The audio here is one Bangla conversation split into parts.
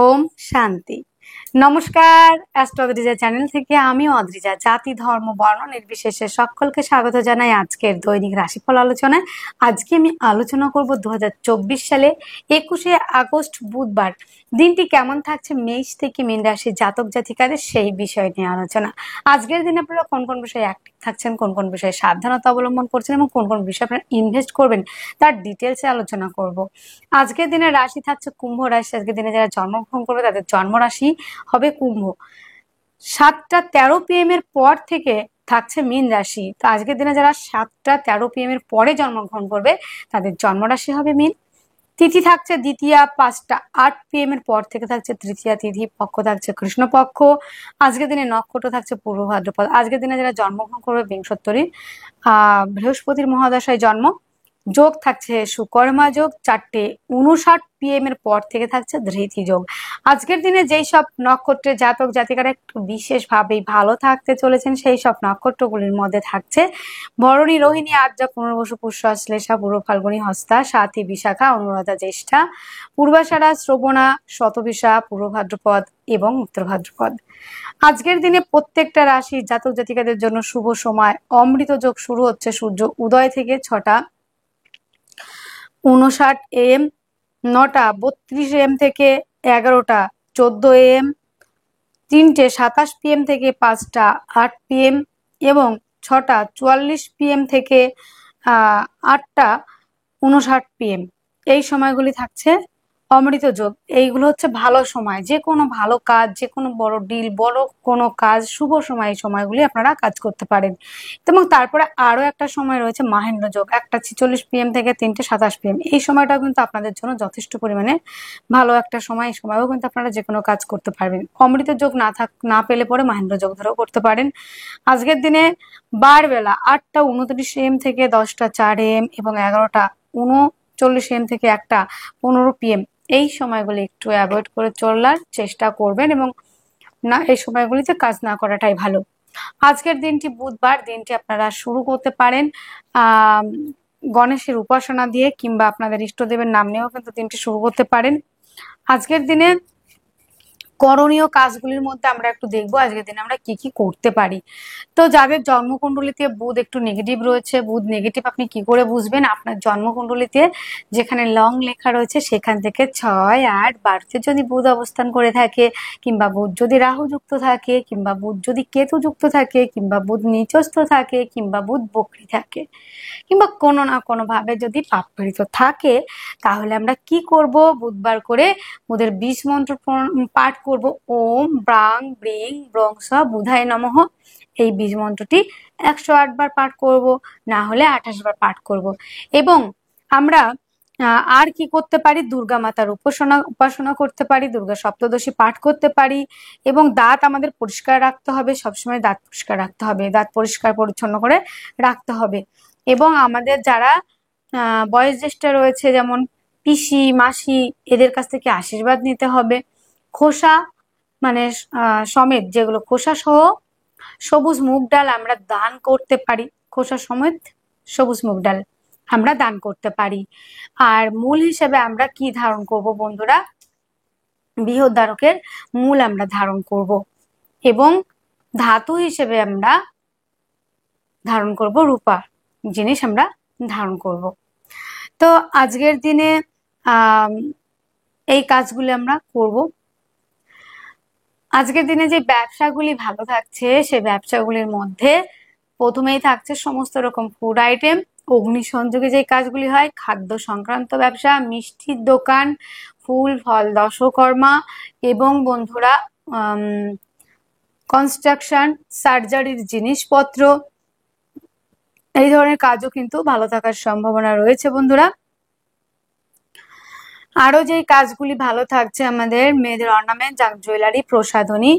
ওম শান্তি। নমস্কার, অ্যাস্ট্রো অদ্রিজা চ্যানেল থেকে আমি অদ্রিজা জাতি ধর্ম বর্ণ নির্বিশেষে সকলকে স্বাগত জানাই আজকের দৈনিক রাশিফল আলোচনায়। আজকে আমি আলোচনা করব 2024 সালে 21শে আগস্ট বুধবার দিনটি কেমন থাকছে মেষ থেকে মীন রাশির জাতক জাতিকাদের সেই বিষয় নিয়ে আলোচনা। আজকের দিনে আপনারা কোন কোন বিষয়ে অ্যাক্টিভ থাকছেন, কোন কোন বিষয়ে সাবধানতা অবলম্বন করছেন এবং কোন কোন বিষয়ে আপনারা ইনভেস্ট করবেন তার ডিটেলসে আলোচনা করব। আজকের দিনে রাশি থাকছে কুম্ভ রাশি। আজকের দিনে যারা জন্মগ্রহণ করবে তাদের জন্ম রাশি হবে কুম্ভ। 7টা 13 PM এর পর থেকে থাকছে মীন রাশি। তো আজকের দিনে যারা 7টা 13 PM এর পরে জন্মগ্রহণ করবে তাদের জন্ম রাশি হবে মীন। তিথি থাকছে দ্বিতীয়া, 5টা 8 PM এর পর থেকে থাকছে তৃতীয়া তিথি, পক্ষ থাকছে কৃষ্ণপক্ষ। আজকের দিনে নক্ষত্র থাকছে পূর্ব ভাদ্রপদ। আজকের দিনে যারা জন্মগ্রহণ করবে বিংশোত্তরী বৃহস্পতির মহাদশায় জন্ম। যোগ থাকছে সুকর্মা যোগ, 4:59 PM এর পর থেকে থাকছে ধৃতি যোগ। আজকের দিনে যেই সব নক্ষত্রের জাতক জাতিকারা একটু বিশেষভাবেই ভালো থাকতে চলেছেন সেই সব নক্ষত্রগুলির মধ্যে থাকছে ভরণী, রোহিণী, আদ্রা, পুনর্বসু, পুষ্যা, শ্লেষা, পূর্ব ফাল্গুনী, হস্তা, সাথী, বিশাখা, অনুরাধা, জ্যেষ্ঠা, পূর্বাষাঢ়া, শ্রবণা, শতবিশা, পূর্ব ভাদ্রপদ এবং উত্তর ভাদ্রপদ। আজকের দিনে প্রত্যেকটা রাশি জাতক জাতিকাদের জন্য শুভ সময়। অমৃত যোগ শুরু হচ্ছে সূর্য উদয় থেকে 6:59 AM, 9:32 AM থেকে 11:14 AM, 3:27 PM থেকে 5টা 8 PM এবং 6:44 PM থেকে 8:59 PM। এই সময়গুলি থাকছে অমৃত যোগ। এইগুলো হচ্ছে ভালো সময়, যে কোনো ভালো কাজ, যে কোনো বড় ডিল, বড় কোনো কাজ, শুভ সময় এই সময়গুলি আপনারা কাজ করতে পারেন। এবং তারপরে আরো একটা সময় রয়েছে মাহেন্দ্র যোগ, 1:46 PM থেকে 3:27 PM। এই সময়টাও কিন্তু আপনাদের জন্য যথেষ্ট পরিমাণে ভালো একটা সময়। এই সময়ও কিন্তু আপনারা যে কোনো কাজ করতে পারবেন। অমৃত যোগ না পেলে পরে মাহেন্দ্র যোগ ধরেও করতে পারেন। আজকের দিনে বারবেলা 8:29 AM থেকে 10:04 AM এবং 11:39 AM থেকে 1:15 PM। এই সময়গুলি একটু অ্যাভয়েড করে চলার চেষ্টা করবেন এবং না, এই সময়গুলিতে কাজ না করাটাই ভালো। আজকের দিনটি বুধবার, দিনটি আপনারা শুরু করতে পারেন গণেশের উপাসনা দিয়ে কিংবা আপনাদের ইষ্টদেবের নাম নিয়েও কিন্তু দিনটি শুরু করতে পারেন। আজকের দিনে করণীয় কাজগুলির মধ্যে আমরা একটু দেখবো আজকের দিনে আমরা কি কি করতে পারি। তো যাদের জন্মকুণ্ডলিতে বুধ একটু নেগেটিভ রয়েছে, বুধ নেগেটিভ আপনি কি করে বুঝবেন? আপনার জন্মকুণ্ডলিতে যেখানে লং লেখা রয়েছে সেখান থেকে 6, 8, 12-তে যদি বুধ অবস্থান করে থাকে, কিংবা বুধ যদি রাহু যুক্ত থাকে, কিংবা বুধ যদি কেতু যুক্ত থাকে, কিংবা বুধ নিচস্থ থাকে, কিংবা বুধ বক্রী থাকে, কিংবা কোনো না কোনো ভাবে যদি পাপপীড়িত থাকে, তাহলে আমরা কি করব? বুধবার করে বুধের 20 মন্ত্র পাঠ করব। ওম ব্রাং ব্রিং ব্রং স বুধায় নমঃ। এই 20 মন্ত্রটি 108 বার পাঠ করব, না হলে 28 বার পাঠ করব। এবং আমরা আর কি করতে পারি? দুর্গা মাতার উপাসনা করতে পারি, দুর্গা সপ্তদশী পাঠ করতে পারি। এবং দাঁত আমাদের পরিষ্কার রাখতে হবে, সবসময় দাঁত পরিষ্কার রাখতে হবে, দাঁত পরিষ্কার পরিচ্ছন্ন করে রাখতে হবে। এবং আমাদের যারা বয়োজ্যেষ্ঠ রয়েছে, যেমন পিসি, মাসি, এদের কাছ থেকে আশীর্বাদ নিতে হবে। খোসা মানে সমেত, যেগুলো খোসা সহ সবুজ মুগ ডাল আমরা দান করতে পারি, খোসা সমেত সবুজ মুগ ডাল আমরা দান করতে পারি। আর মূল হিসেবে আমরা কি ধারণ করব বন্ধুরা? বৃহদ্বারকের মূল আমরা ধারণ করব এবং ধাতু হিসেবে আমরা ধারণ করব রূপা জিনিস আমরা ধারণ করব। তো আজকের দিনে এই কাজগুলি আমরা করব। আজকের দিনে যে ব্যবসাগুলি ভালো থাকছে সে ব্যবসাগুলির মধ্যে প্রথমেই থাকছে সমস্ত রকম ফুড আইটেম, অগ্নি সংযোগে যে কাজগুলি হয়, খাদ্য সংক্রান্ত ব্যবসা, মিষ্টির দোকান, ফুল ফল দশকর্মা এবং বন্ধুরা কনস্ট্রাকশন, সার্জারির জিনিসপত্র, এই ধরনের কাজও কিন্তু ভালো থাকার সম্ভাবনা রয়েছে বন্ধুরা। আরো যে কাজগুলি ভালো থাকছে আমাদের মেয়েদের অর্নামেন্ট, জুয়েলারি, প্রসাধনী,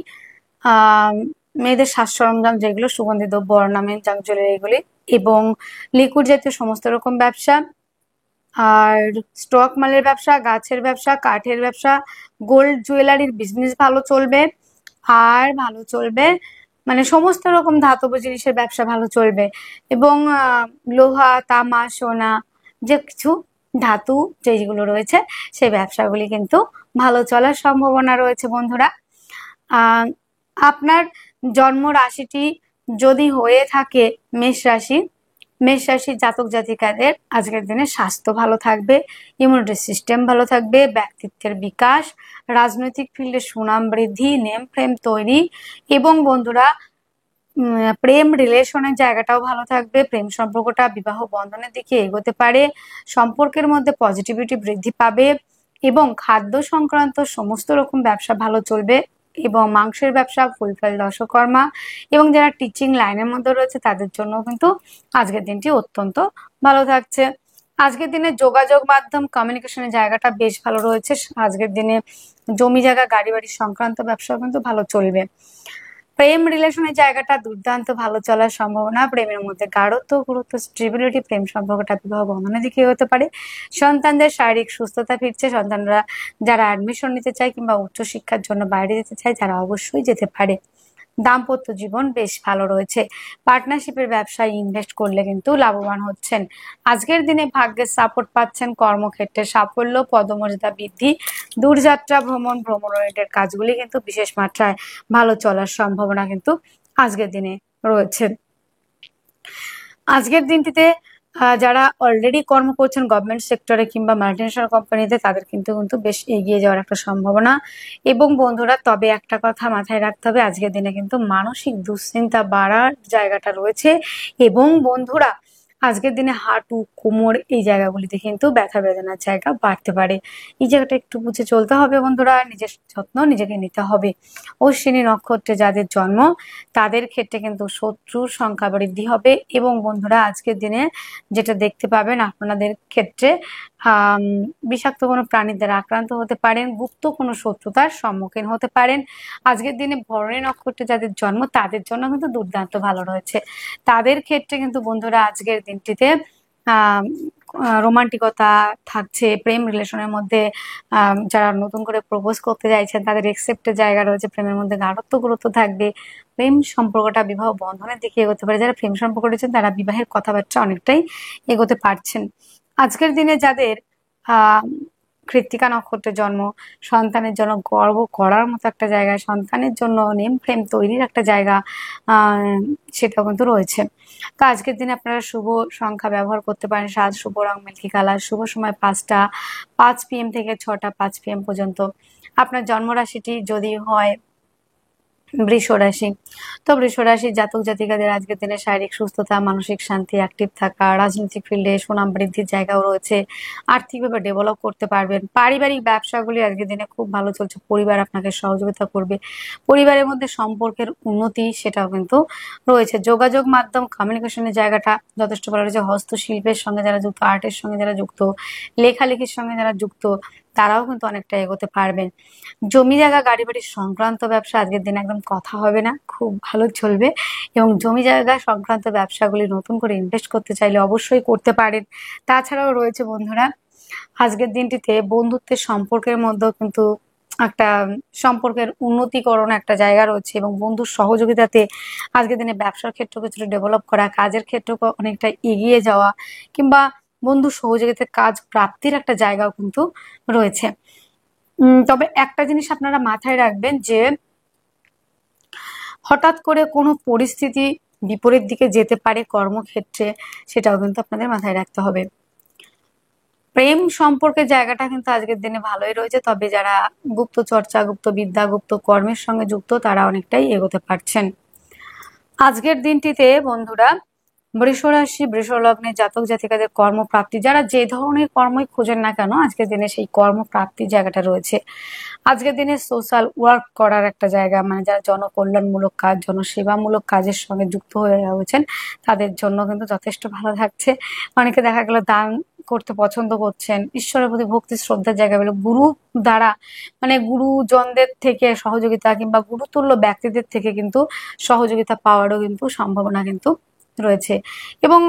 মেয়েদের সাজ সরঞ্জাম, যেগুলো সুগন্ধি দ্রব্য, অর্নামেন্ট, জাঙ্ক জুয়েলারি এগুলি, এবং লিকুইড জাতীয় সমস্ত রকম ব্যবসা, আর স্টক মালের ব্যবসা, গাছের ব্যবসা, কাঠের ব্যবসা, গোল্ড জুয়েলারির বিজনেস ভালো চলবে। আর ভালো চলবে মানে সমস্ত রকম ধাতব জিনিসের ব্যবসা ভালো চলবে। এবং লোহা, তামা, সোনা যে কিছু ধাতু যেগুলো রয়েছে সেই ব্যবসাগুলি কিন্তু ভালো চলার সম্ভাবনা রয়েছে বন্ধুরা। আপনার জন্ম রাশিটি যদি হয়ে থাকে মেষ রাশির জাতক জাতিকাদের আজকের দিনে স্বাস্থ্য ভালো থাকবে, ইমিউনিটি সিস্টেম ভালো থাকবে, ব্যক্তিত্বের বিকাশ, রাজনৈতিক ফিল্ডে সুনাম বৃদ্ধি, নেম ফ্রেম তৈরি এবং বন্ধুরা প্রেম রিলেশনের জায়গাটাও ভালো থাকবে। প্রেম সম্পর্কটা বিবাহ বন্ধনের দিকে এগোতে পারে, সম্পর্কের মধ্যে পজিটিভিটি বৃদ্ধি পাবে এবং খাদ্য সংক্রান্ত সমস্ত রকম ব্যবসা ভালো চলবে এবং মাংসের ব্যবসা, ফুলফল দশকর্মা এবং যারা টিচিং লাইনের মধ্যে রয়েছে তাদের জন্য কিন্তু আজকের দিনটি অত্যন্ত ভালো থাকছে। আজকের দিনে যোগাযোগ মাধ্যম কমিউনিকেশনের জায়গাটা বেশ ভালো রয়েছে। আজকের দিনে জমি জায়গা গাড়ি বাড়ি সংক্রান্ত ব্যবসা কিন্তু ভালো চলবে। প্রেম রিলেশনের জায়গাটা দুর্দান্ত ভালো চলার সম্ভাবনা, প্রেমের মধ্যে গাঢ়ত্ব গুরুত্ব স্টেবিলিটি, প্রেম সম্পর্কটা বিবাহ বন্ধনের দিকে হতে পারে। সন্তানদের শারীরিক সুস্থতা ফিরছে, সন্তানরা যারা অ্যাডমিশন নিতে চায় কিংবা উচ্চশিক্ষার জন্য বাইরে যেতে চায় তারা অবশ্যই যেতে পারে। দাম্পত্য জীবন বেশ ভালো রয়েছে, পার্টনারশিপের ব্যবসায় ইনভেস্ট করলে কিন্তু লাভবান হচ্ছেন। আজকের দিনে ভাগ্যের সাপোর্ট পাচ্ছেন, কর্মক্ষেত্রে সাফল্য, পদমর্যাদা বৃদ্ধি, দূরযাত্রা ভ্রমণ রিলেটেড কাজগুলি কিন্তু বিশেষ মাত্রায় ভালো চলার সম্ভাবনা কিন্তু আজকের দিনে রয়েছে। আজকের দিনটিতে যারা অলরেডি কর্ম করছেন গভর্নমেন্ট সেক্টরে কিংবা মাল্টিনেশনাল কোম্পানিতে তাদের কিন্তু বেশ এগিয়ে যাওয়ার একটা সম্ভাবনা। এবং বন্ধুরা তবে একটা কথা মাথায় রাখতে হবে, আজকের দিনে কিন্তু মানসিক দুশ্চিন্তা বাড়ার জায়গাটা রয়েছে এবং বন্ধুরা আজকের দিনে হাঁটু কোমর এই জায়গাগুলিতে কিন্তু ব্যথা বেদনার জায়গা বাড়তে পারে। এই জায়গাটা একটু বুঝে চলতে হবে বন্ধুরা, নিজের যত্ন নিজেকে নিতে হবে। অশ্বিনী নক্ষত্রে যাদের জন্ম তাদের ক্ষেত্রে কিন্তু শত্রুর সংখ্যা বৃদ্ধি হবে এবং বন্ধুরা আজকের দিনে যেটা দেখতে পাবেন আপনাদের ক্ষেত্রে বিষাক্ত কোনো প্রাণীর দ্বারা আক্রান্ত হতে পারেন, গুপ্ত কোনো শত্রুতার সম্মুখীন হতে পারেন। আজকের দিনে ভরণী নক্ষত্রে যাদের জন্ম তাদের জন্য কিন্তু দুর্দান্ত ভালো রয়েছে। তাদের ক্ষেত্রে কিন্তু বন্ধুরা আজকের দিনটিতে রোমান্টিকতা থাকছে, প্রেম রিলেশনের মধ্যে যারা নতুন করে প্রপোজ করতে চাইছেন তাদের একসেপ্টের জায়গা রয়েছে, প্রেমের মধ্যে গাঢ়ত্ব গুরুত্ব থাকবে, প্রেম সম্পর্কটা বিবাহ বন্ধনের দিকে এগোতে পারে। যারা প্রেম সম্পর্ক রয়েছেন তারা বিবাহের কথাবার্তা অনেকটাই এগোতে পারছেন। আজকের দিনে যাদের কৃত্তিকা নক্ষত্রে জন্ম, সন্তানের জন্য গর্ব করার মতো একটা জায়গা, সন্তানের জন্য নেম ফ্রেম তৈরির একটা জায়গা সেটাও কিন্তু রয়েছে। তো আজকের দিনে আপনারা শুভ সংখ্যা ব্যবহার করতে পারেন 7, শুভ রং মিল্কি কালার, শুভ সময় 5টা 5 PM থেকে 6টা 5 PM পর্যন্ত। আপনার জন্মরাশিটি যদি হয় বৃষ রাশি, তো বৃষ রাশির জাতক জাতিকাদের আজকের দিনে শারীরিক সুস্থতা, মানসিক শান্তি, অ্যাক্টিভ থাকা, রাজনৈতিক ফিল্ডে সুনাম বৃদ্ধির জায়গাও রয়েছে, আর্থিকভাবে ডেভেলপ করতে পারবেন। পারিবারিক ব্যবসাগুলি আজকের দিনে খুব ভালো চলছে, পরিবার আপনাকে সহযোগিতা করবে, পরিবারের মধ্যে সম্পর্কের উন্নতি সেটাও কিন্তু রয়েছে। যোগাযোগ মাধ্যম কমিউনিকেশনের জায়গাটা যথেষ্ট ভালো রয়েছে। হস্তশিল্পের সঙ্গে যারা যুক্ত, আর্টের সঙ্গে যারা যুক্ত, লেখালেখির সঙ্গে যারা যুক্ত তারাও কিন্তু অনেকটা এগোতে পারবেন। জমি জায়গা গাড়ি বাড়ির সংক্রান্ত ব্যবসা আজকের দিনে একদম কথা হবে না, খুব ভালো চলবে এবং জমি জায়গা সংক্রান্ত ব্যবসাগুলি নতুন করে ইনভেস্ট করতে চাইলে অবশ্যই করতে পারেন। তাছাড়াও রয়েছে বন্ধুরা আজকের দিনটিতে বন্ধুত্বের সম্পর্কের মধ্যেও কিন্তু একটা সম্পর্কের উন্নতিকরণ একটা জায়গা রয়েছে এবং বন্ধুর সহযোগিতাতে আজকের দিনে ব্যবসার ক্ষেত্রে কিছুটা ডেভেলপ করা, কাজের ক্ষেত্রে অনেকটা এগিয়ে যাওয়া কিংবা বন্ধুর সহযোগিতায় কাজ প্রাপ্তির একটা জায়গাও কিন্তু রয়েছে। তবে একটা জিনিস আপনারা মাথায় রাখবেন যে হঠাৎ করে কোনো পরিস্থিতি বিপরীত দিকে যেতে পারে কর্মক্ষেত্রে, সেটাও কিন্তু আপনাদের মাথায় রাখতে হবে। প্রেম সম্পর্কের জায়গাটা কিন্তু আজকের দিনে ভালোই রয়েছে, তবে যারা গুপ্ত চর্চা, গুপ্ত বিদ্যা, গুপ্ত কর্মের সঙ্গে যুক্ত তারা অনেকটাই এগোতে পারছেন। আজকের দিনটিতে বন্ধুরা বৃষ রাশি বৃষ লগ্নে জাতক জাতিকাদের কর্মপ্রাপ্তি, যারা যে ধরনের কর্মই খোঁজেন না কেন আজকের দিনে সেই কর্মপ্রাপ্তির জায়গাটা রয়েছে। আজকের দিনে সোশ্যাল ওয়ার্ক করার একটা জায়গা, মানে যারা জনকল্যাণমূলক কাজ, জনসেবামূলক কাজের সঙ্গে যুক্ত হয়ে রয়েছেন তাদের জন্য কিন্তু যথেষ্ট ভালো থাকছে। অনেকে দেখা গেল দান করতে পছন্দ করছেন, ঈশ্বরের প্রতি ভক্তি শ্রদ্ধার জায়গা পেল, গুরু দ্বারা মানে গুরুজনদের থেকে সহযোগিতা কিংবা গুরুতুল্য ব্যক্তিদের থেকে কিন্তু সহযোগিতা পাওয়ারও কিন্তু সম্ভাবনা কিন্তু রয়েছে। এবং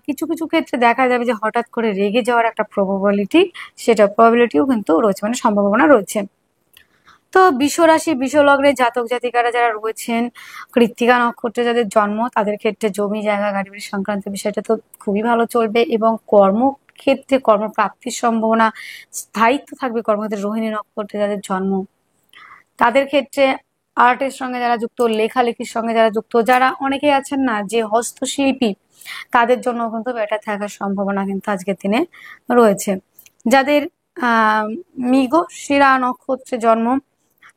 কিছু কিছু ক্ষেত্রে দেখা যাবে যে হঠাৎ করে রেগে যাওয়ার একটা প্রবাবিলিটিও কিন্তু রয়েছে, মানে সম্ভাবনা রয়েছে। তো বৃষ রাশি বৃষ লগ্নের জাতক জাতিকারা যারা রয়েছেন কৃত্তিকা নক্ষত্রে যাদের জন্ম তাদের ক্ষেত্রে জমি জায়গা গাড়ি বাড়ি সংক্রান্ত বিষয়টা তো খুবই ভালো চলবে এবং কর্ম কর্মক্ষেত্রে কর্মপ্রাপ্তির সম্ভাবনা, স্থায়িত্ব থাকবে কর্মক্ষেত্রে। রোহিণী নক্ষত্রে যাদের জন্ম তাদের ক্ষেত্রে আর্টের সঙ্গে যারা যুক্ত, লেখালেখির সঙ্গে যারা যুক্ত, যারা অনেকেই আছেন না যে হস্তশিল্পী, তাদের জন্য কিন্তু বেটার থাকার সম্ভাবনা কিন্তু আজকের দিনে রয়েছে। যাদের মৃগশিরা নক্ষত্রে জন্ম,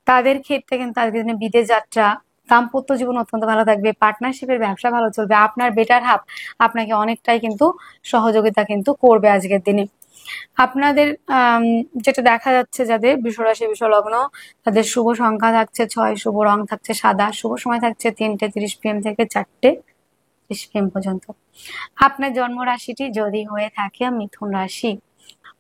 তাদের ক্ষেত্রে কিন্তু আজকের দিনে বিদেশ যাত্রা, দাম্পত্য জীবন অত্যন্ত ভালো থাকবে, পার্টনারশিপের ব্যবসা ভালো চলবে, আপনার বেটার হাফ আপনাকে অনেকটাই কিন্তু সহযোগিতা কিন্তু করবে আজকের দিনে। আপনাদের যেটা দেখা যাচ্ছে যাদের বৃষরাশি বৃষলগ্ন, তাদের শুভ সংখ্যা থাকছে 6, শুভ রং থাকছে সাদা, শুভ সময় থাকছে 3:30 PM থেকে 4:30 PM পর্যন্ত। আপনার জন্ম রাশিটি যদি হয়ে থাকে মিথুন রাশি,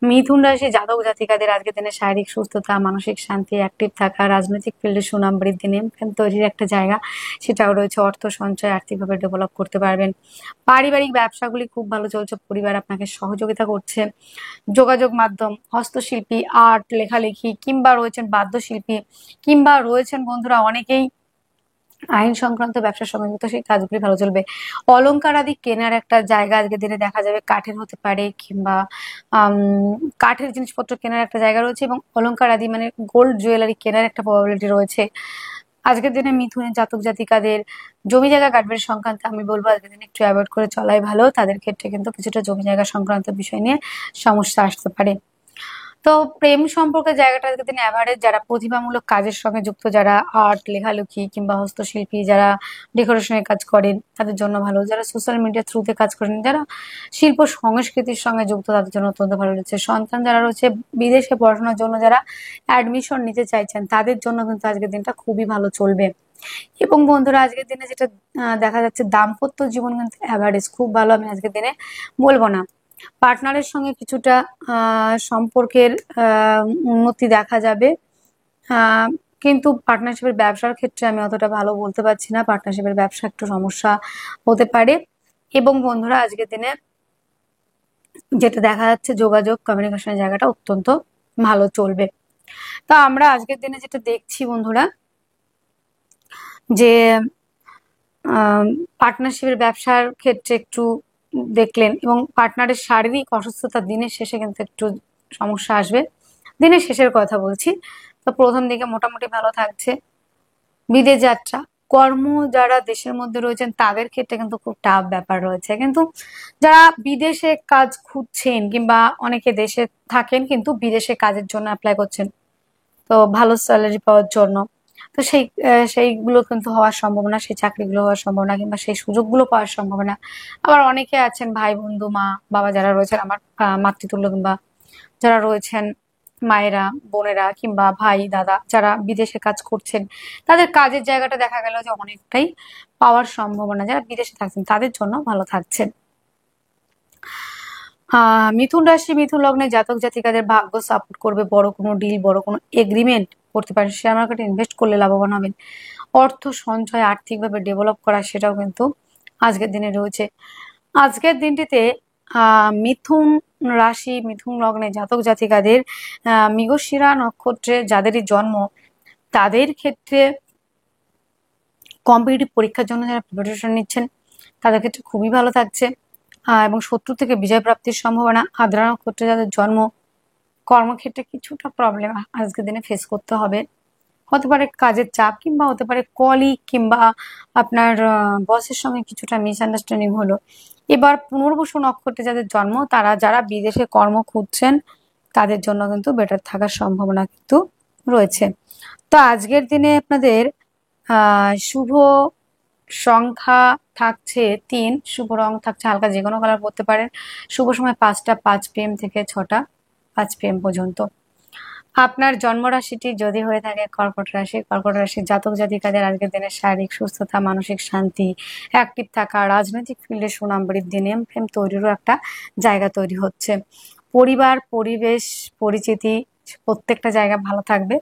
মিথুন রাশি জাতক জাতিকাদের আজকের দিনে শারীরিক সুস্থতা, মানসিক শান্তি, অ্যাক্টিভ থাকা, রাজনৈতিক ফিল্ডে সুনাম বৃদ্ধি, নেম ফেম তৈরির একটা জায়গা সেটাও রয়েছে। অর্থ সঞ্চয়, আর্থিকভাবে ডেভেলপ করতে পারবেন। পারিবারিক ব্যবসাগুলি খুব ভালো চলছে, পরিবার আপনাকে সহযোগিতা করছে। যোগাযোগ মাধ্যম, হস্তশিল্পী, আর্ট, লেখালেখি, কিংবা রয়েছেন বাদ্যশিল্পী, কিংবা রয়েছেন বন্ধুরা অনেকেই আইন সংক্রান্ত ব্যবসার সঙ্গে যুক্ত, সেই কাজগুলি ভালো চলবে। অলংকার আদি কেনার একটা জায়গা আজকের দিনে দেখা যাবে, কাঠের হতে পারে কিংবা কাঠের জিনিসপত্র কেনার একটা জায়গা রয়েছে, এবং অলংকার আদি মানে গোল্ড জুয়েলারি কেনার একটা প্রবাবিলিটি রয়েছে। আজকের দিনে মিথুনের জাতক জাতিকাদের জমি জায়গা কাটবের সংক্রান্ত আমি বলবো আজকের দিনে একটু অ্যাভয়েড করে চলাই ভালো। তাদের ক্ষেত্রে কিন্তু কিছুটা জমি জায়গা সংক্রান্ত বিষয় নিয়ে সমস্যা আসতে পারে। তো প্রেম সম্পর্কের জায়গাটা আজকে তিনি অ্যাভারেজ। যারা প্রতিভামূলক কাজের সঙ্গে যুক্ত, যারা আর্ট, লেখালেখি কিংবা হস্তশিল্পী, যারা ডেকোরেশনের কাজ করেন তাদের জন্য ভালো। যারা সোশ্যাল মিডিয়া থ্রুতে কাজ করেন, যারা শিল্প সংস্কৃতির সঙ্গে যুক্ত, তাদের জন্য অত্যন্ত ভালো রয়েছে। সন্তান যারা রয়েছে বিদেশে পড়াশোনার জন্য যারা অ্যাডমিশন নিতে চাইছেন, তাদের জন্য কিন্তু আজকের দিনটা খুবই ভালো চলবে। এবং বন্ধুরা আজকের দিনে যেটা দেখা যাচ্ছে, দাম্পত্য জীবন কিন্তু অ্যাভারেজ, খুব ভালো আমি আজকের দিনে বলবো না। পার্টনারের সঙ্গে কিছুটা সম্পর্কের উন্নতি দেখা যাবে, কিন্তু পার্টনারশিপের ব্যবসার ক্ষেত্রে আমি অতটা ভালো বলতে পারছি না। পার্টনারশিপের ব্যবসা একটু সমস্যা হতে পারে। এবং বন্ধুরা আজকের দিনে যেটা দেখা যাচ্ছে, যোগাযোগ কমিউনিকেশনের জায়গাটা অত্যন্ত ভালো চলবে। তা আমরা আজকের দিনে যেটা দেখছি বন্ধুরা, যে পার্টনারশিপের ব্যবসার ক্ষেত্রে একটু দেখলেন, এবং পার্টনারের শারীরিক অসুস্থতা দিনের শেষে কিন্তু একটু সমস্যা আসবে। দিনের শেষের কথা বলছি। তো প্রথম দিকে মোটামুটি ভালো থাকছে। বিদেশ যাত্রা, কর্ম যারা দেশের মধ্যে রয়েছেন তাদের ক্ষেত্রে কিন্তু খুব টাফ ব্যাপার রয়েছে। কিন্তু যারা বিদেশে কাজ খুঁজছেন, কিংবা অনেকে দেশে থাকেন কিন্তু বিদেশে কাজের জন্য অ্যাপ্লাই করছেন, তো ভালো স্যালারি পাওয়ার জন্য, তো সেইগুলো কিন্তু হওয়ার সম্ভাবনা, সেই চাকরিগুলো হওয়ার সম্ভাবনা, কিংবা সেই সুযোগগুলো পাওয়ার সম্ভাবনা। আবার অনেকে আছেন ভাই বন্ধু মা বাবা যারা রয়েছেন আমার মাতৃতুল্য, কিংবা যারা রয়েছেন মায়েরা বোনেরা কিংবা ভাই দাদা যারা বিদেশে কাজ করছেন, তাদের কাজের জায়গাটা দেখা গেল যে অনেকটাই পাওয়ার সম্ভাবনা, যারা বিদেশে থাকছেন তাদের জন্য ভালো থাকছে। মিথুন রাশি মিথুন লগ্নে জাতক জাতিকাদের ভাগ্য সাপোর্ট করবে। বড় কোনো ডিল, বড় কোনো এগ্রিমেন্ট করতে পারেন। শেয়ার মার্কেটে ইনভেস্ট করলে লাভবান হবেন। অর্থ সঞ্চয়, আর্থিকভাবে ডেভেলপ করা, সেটাও কিন্তু আজকের দিনে রয়েছে। আজকের দিনটিতে মিথুন রাশি মিথুন লগ্নে জাতক জাতিকাদের মৃগশিরা নক্ষত্রে যাদেরই জন্ম, তাদের ক্ষেত্রে কম্পিটিটিভ পরীক্ষার জন্য যারা প্রিপারেশন নিচ্ছেন তাদের ক্ষেত্রে খুবই ভালো থাকছে। এবং শত্রু থেকে বিজয় প্রাপ্তির সম্ভাবনা। আদ্রা নক্ষত্রে যাদের জন্ম, কর্মক্ষেত্রে কিছুটা প্রবলেম আজকের দিনে ফেস করতে হবে। হতে পারে কাজের চাপ, কিংবা হতে পারে কলিগ কিংবা আপনার বসের সঙ্গে কিছুটা মিসআন্ডারস্ট্যান্ডিং হলো। এবার পুনর্বসু নক্ষত্রে যাদের জন্ম, তারা যারা বিদেশে কর্ম খুঁজছেন তাদের জন্য কিন্তু বেটার থাকার সম্ভাবনা কিন্তু রয়েছে। তো আজকের দিনে আপনাদের শুভ সংখ্যা থাকছে 3, শুভ রং থাকছে হালকা যে কোনো কালার পরতে পারেন। শুভ সময় 5টা 5 PM থেকে 6টা 5 PM পর্যন্ত। আপনার জন্ম রাশিটি যদি হয়ে থাকে কর্কট রাশি, কর্কট রাশির জাতক জাতিকাদের আজকের দিনে শারীরিক সুস্থতা, মানসিক শান্তি, অ্যাক্টিভ থাকা, রাজনৈতিক ফিল্ডে সুনাম বৃদ্ধি, নেম ফেম তৈরিরও একটা জায়গা তৈরি হচ্ছে। পরিবার, পরিবেশ, পরিচিতি প্রত্যেকটা জায়গা ভালো থাকবে।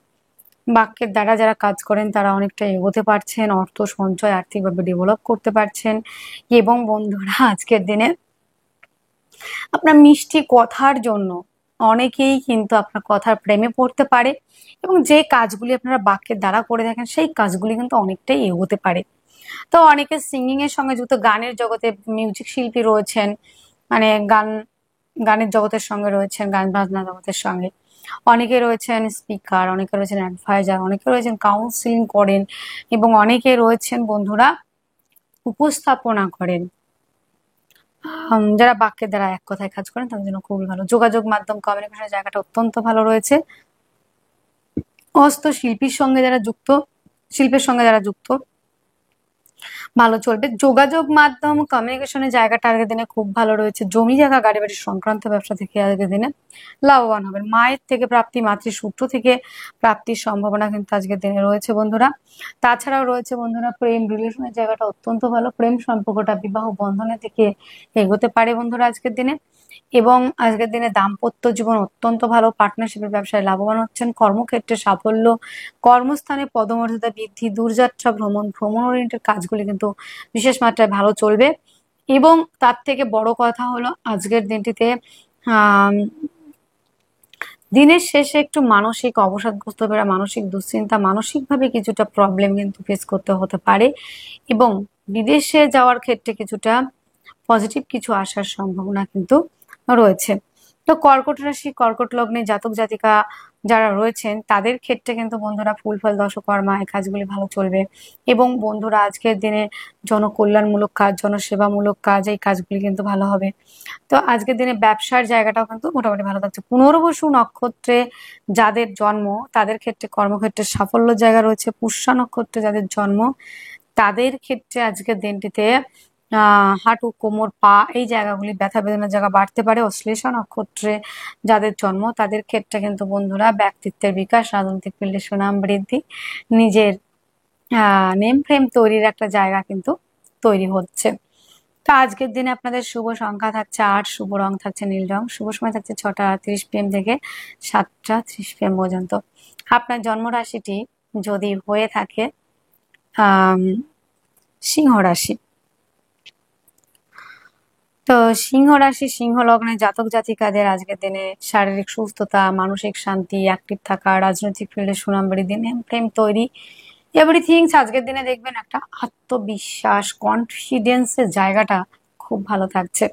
বাক্যের দ্বারা যারা কাজ করেন তারা অনেকটা এগোতে পারছেন, অর্থ সঞ্চয়, আর্থিকভাবে ডেভেলপ করতে পারছেন। এবং বন্ধুরা আজকের দিনে আপনার মিষ্টি কথার জন্য অনেকেই কিন্তু আপনার কথার প্রেমে পড়তে পারে, এবং যে কাজগুলি আপনারা বাক্যের দ্বারা করে থাকেন সেই কাজগুলি কিন্তু অনেকটাই এগোতে পারে। তো অনেকে সিঙ্গিং এর সঙ্গে যুক্ত, গানের জগতে মিউজিক শিল্পী রয়েছেন, মানে গান গানের জগতের সঙ্গে রয়েছেন, গান বাজনা জগতের সঙ্গে। অনেকে রয়েছেন স্পিকার, অনেকে রয়েছেন অ্যাডভাইজার, অনেকে রয়েছেন কাউন্সিলিং করেন এবং অনেকে রয়েছেন বন্ধুরা উপস্থাপনা করেন। যারা বাক্যের দ্বারা এক কথায় কাজ করেন তাদের জন্য খুবই ভালো। যোগাযোগ মাধ্যম কমিউনিকেশনের জায়গাটা অত্যন্ত ভালো রয়েছে। হস্তশিল্পীর সঙ্গে যারা যুক্ত, শিল্পের সঙ্গে যারা যুক্ত, ভালো চলবে। যোগাযোগ মাধ্যম কমিউনিকেশনের জায়গাটা আজকের দিনে খুব ভালো রয়েছে। জমি জায়গা গাড়ি বাড়ি সংক্রান্ত ব্যবসা থেকে আজকের দিনে লাভবান হবেন। মায়ের থেকে প্রাপ্তি, মাতৃসূত্র থেকে প্রাপ্তির সম্ভাবনা কিন্তু আজকের দিনে রয়েছে বন্ধুরা। তাছাড়াও রয়েছে বন্ধুরা প্রেম রিলেশনের জায়গাটা অত্যন্ত ভালো। প্রেম সম্পর্কটা বিবাহ বন্ধনের দিকে এগোতে পারে বন্ধুরা আজকের দিনে। এবং আজকের দিনে দাম্পত্য জীবন অত্যন্ত ভালো। পার্টনারশিপের ব্যবসায় লাভবান হচ্ছেন। কর্মক্ষেত্রে সাফল্য, কর্মস্থানে পদমর্যাদা বৃদ্ধি, দূরযাত্রা ভ্রমণ, ভ্রমণ ওরিয়েন্টেড কাজগুলি কিন্তু বিশেষ মাত্রায় ভালো চলবে। এবং তার থেকে বড় কথা হলো আজকের দিনটিতে দিনের শেষে একটু মানসিক অবসাদগ্রস্ত হতে পারে, মানসিক দুশ্চিন্তা, মানসিকভাবে কিছুটা প্রবলেম কিন্তু ফেস করতে হতে পারে। এবং বিদেশে যাওয়ার ক্ষেত্রে কিছুটা পজিটিভ কিছু আসার সম্ভাবনা কিন্তু রয়েছে। তো কর্কট রাশি, কর্কট লগ্নে জাতক জাতিকা যারা রয়েছেন তাদের ক্ষেত্রে কিন্তু বন্ধুরা ফুলফল দশকর্মা এই কাজগুলি ভালো চলবে। এবং বন্ধুরা আজকের দিনে জনকল্যাণমূলক কাজ, জনসেবামূলক কাজ, এই কাজগুলি কিন্তু ভালো হবে। তো আজকের দিনে ব্যবসার জায়গাটাও কিন্তু মোটামুটি ভালো থাকছে। পুনর্বসু নক্ষত্রে যাদের জন্ম তাদের ক্ষেত্রে কর্মক্ষেত্রে সাফল্য জায়গা রয়েছে। পুষ্যা নক্ষত্রে যাদের জন্ম তাদের ক্ষেত্রে আজকের দিনটিতে হাঁটু, কোমর, পা এই জায়গাগুলি ব্যথা বেদনার জায়গা বাড়তে পারে। অশ্লেষা নক্ষত্রে যাদের জন্ম তাদের ক্ষেত্রে কিন্তু বন্ধুরা ব্যক্তিত্বের বিকাশ, রাজনৈতিক ফিল্ডে সুনাম বৃদ্ধি, নিজের নেম ফ্রেম তৈরির একটা জায়গা কিন্তু তৈরি হচ্ছে। তো আজকের দিনে আপনাদের শুভ সংখ্যা থাকছে 8, শুভ রং থাকছে নীল রং, শুভ সময় থাকছে 6টা 30 PM থেকে 7টা 30 PM পর্যন্ত। আপনার জন্ম রাশিটি যদি হয়ে থাকে সিংহ রাশি, তো সিংহ রাশি, সিংহ লগ্নে জাতক জাতিকাদের আজকের দিনে শারীরিক সুস্থতা, মানসিক শান্তি, অ্যাক্টিভ থাকা, রাজনৈতিক ফিল্ডে সুনাম বৃদ্ধি, নেম ফ্রেম তৈরি, এভরিথিংস আজকের দিনে দেখবেন একটা আত্মবিশ্বাস, কনফিডেন্সের জায়গাটা খুব ভালো থাকছে।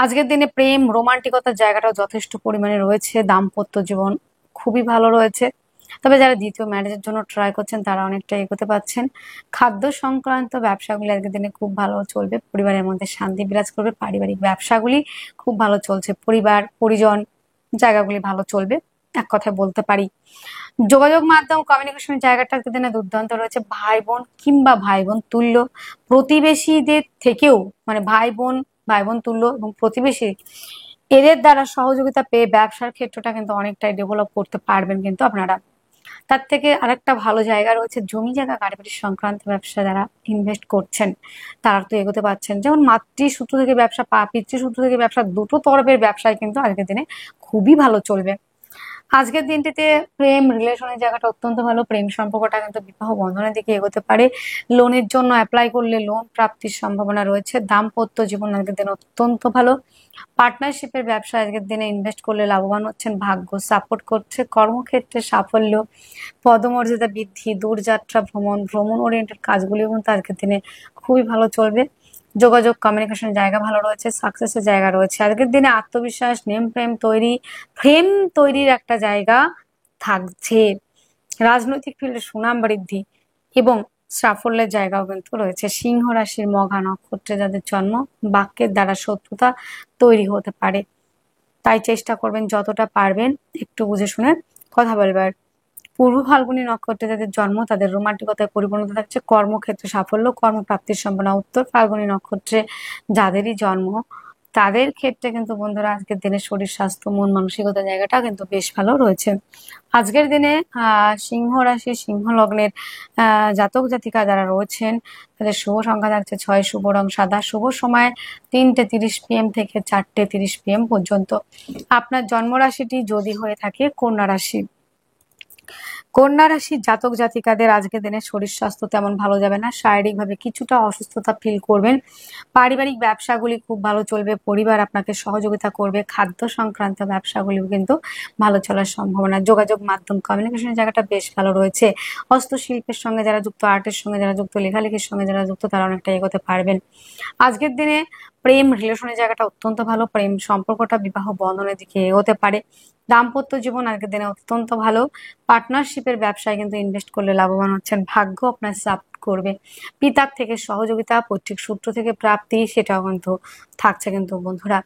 আজকের দিনে প্রেম রোমান্টিকতার জায়গাটাও যথেষ্ট পরিমাণে রয়েছে। দাম্পত্য জীবন খুবই ভালো রয়েছে। তবে যারা দ্বিতীয় ম্যারেজের জন্য ট্রাই করছেন তারা অনেকটা এগোতে পারছেন। খাদ্য সংক্রান্ত ব্যবসাগুলি আজকের দিনে খুব ভালো চলবে। পরিবারের মধ্যে শান্তি বিরাজ করবে। পারিবারিক ব্যবসাগুলি খুব ভালো চলছে। পরিবার পরিজন জায়গাগুলি ভালো চলবে, এক কথায় বলতে পারি। যোগাযোগ মাধ্যম কমিউনিকেশনের জায়গাটা আজকের দিনে দুর্দান্ত রয়েছে। ভাই বোন কিংবা ভাই বোন তুল্য, প্রতিবেশীদের থেকেও মানে ভাই বোন তুল্য এবং প্রতিবেশী এদের দ্বারা সহযোগিতা পেয়ে ব্যবসার ক্ষেত্রটা কিন্তু অনেকটাই ডেভেলপ করতে পারবেন কিন্তু আপনারা। তার থেকে আরেকটা ভালো জায়গা রয়েছে জমি জায়গা গাড়ি বাড়ি সংক্রান্ত ব্যবসা যারা ইনভেস্ট করছেন তারা তো এগোতে পারছেন। যেমন মাতৃসূত্র থেকে ব্যবসা, পিতৃসূত্র থেকে ব্যবসা, দুটো তরফের ব্যবসায় কিন্তু আজকের দিনে খুবই ভালো চলবে। আজকের দিনটিতে প্রেম রিলেশনের জায়গাটা অত্যন্ত ভালো। প্রেম সম্পর্কটা কিন্তু বিবাহ বন্ধনের দিকে এগোতে পারে। লোনের জন্য অ্যাপ্লাই করলে লোন প্রাপ্তির সম্ভাবনা রয়েছে। দাম্পত্য জীবন আজকের দিনে অত্যন্ত ভালো। পার্টনারশিপের ব্যবসা আজকের দিনে ইনভেস্ট করলে লাভবান হচ্ছেন। ভাগ্য সাপোর্ট করছে। কর্মক্ষেত্রে সাফল্য, পদমর্যাদা বৃদ্ধি, দূরযাত্রা ভ্রমণ, ভ্রমণ ওরিয়েন্টেড কাজগুলিও কিন্তু আজকের দিনে খুবই ভালো চলবে। যোগাযোগ কমিউনিকেশন জায়গা ভালো রয়েছে। সাকসেসের জায়গা রয়েছে। আজকের দিনে আত্মবিশ্বাস, নেম ফ্রেম তৈরির একটা জায়গা থাকছে। রাজনৈতিক ফিল্ডে সুনাম বৃদ্ধি এবং সাফল্যের জায়গাও কিন্তু রয়েছে। সিংহ রাশির মঘা নক্ষত্রে যাদের জন্ম বাক্যের দ্বারা শত্রুতা তৈরি হতে পারে, তাই চেষ্টা করবেন যতটা পারবেন একটু বুঝে শুনে কথা বলবার। পূর্ব ফাল্গুনী নক্ষত্রে যাদের জন্ম তাদের রোমান্টিকতায় পরিপূর্ণতা থাকছে। কর্মক্ষেত্রে সাফল্য, কর্মপ্রাপ্তির সম্ভাবনা। উত্তর ফাল্গুনী নক্ষত্রে যাদেরই জন্ম তাদের ক্ষেত্রে কিন্তু বন্ধুরা আজকের দিনে শরীর স্বাস্থ্য, মন মানসিকতা জায়গাটা কিন্তু বেশ ভালো রয়েছে। আজকের দিনে সিংহ রাশি, সিংহ লগ্নের জাতক জাতিকা যারা রয়েছেন তাদের শুভ সংখ্যা থাকছে 6, শুভ রং সাদা, শুভ সময় 3টে 30 PM থেকে 4টে 30 PM পর্যন্ত। আপনার জন্ম রাশিটি যদি হয়ে থাকে কন্যা রাশি, কন্যা রাশির জাতক জাতিকাদের আজকের দিনে শরীর স্বাস্থ্য তেমন ভালো যাবে না, শারীরিকভাবে কিছুটা অসুস্থতা ফিল করবেন। পারিবারিক ব্যবসাগুলি খুব ভালো চলবে, পরিবার আপনাকে সহযোগিতা করবে, খাদ্য সংক্রান্ত ব্যবসাগুলিও কিন্তু ভালো চলার সম্ভাবনা। যোগাযোগ মাধ্যম কমিউনিকেশনের জায়গাটা বেশ ভালো রয়েছে। হস্তশিল্পের সঙ্গে যারা যুক্ত, আর্টের সঙ্গে যারা যুক্ত, লেখালেখির সঙ্গে যারা যুক্ত, তারা অনেকটা এগোতে পারবেন। আজকের দিনে প্রেম রিলেশনের জায়গাটা অত্যন্ত ভালো, প্রেম সম্পর্কটা বিবাহ বন্ধনের দিকে এগোতে পারে। দাম্পত্য জীবন আজকের দিনে অত্যন্ত ভালো। পার্টনারশিপের ব্যবসায় কিন্তু ইনভেস্ট করলে লাভবান হচ্ছেন, ভাগ্য আপনার সাপোর্ট করবে। পিতার থেকে সহযোগিতা, পৈতৃক সূত্র থেকে প্রাপ্তি, সেটাও কিন্তু থাকছে কিন্তু বন্ধুরা।